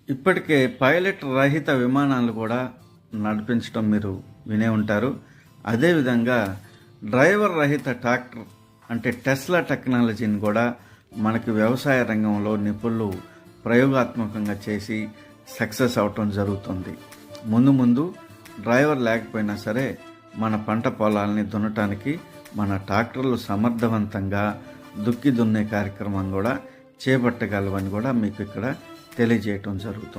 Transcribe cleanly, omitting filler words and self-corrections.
ఇప్పటికే పైలట్ రహిత విమానాలు కూడా నడిపించడం మీరు వినే ఉంటారు. అదేవిధంగా డ్రైవర్ రహిత ట్రాక్టర్ అంటే టెస్లా టెక్నాలజీని కూడా మనకి వ్యవసాయ రంగంలో నిపుణులు ప్రయోగాత్మకంగా చేసి సక్సెస్ అవటం జరుగుతుంది. ముందు డ్రైవర్ లేకపోయినా సరే మన పంట పొలాలని దున్నటానికి మన ట్రాక్టర్లు సమర్థవంతంగా దుక్కి దున్నే కార్యక్రమం కూడా చేపట్టగలవని కూడా మీకు ఇక్కడ తెలియజేయటం జరుగుతుంది.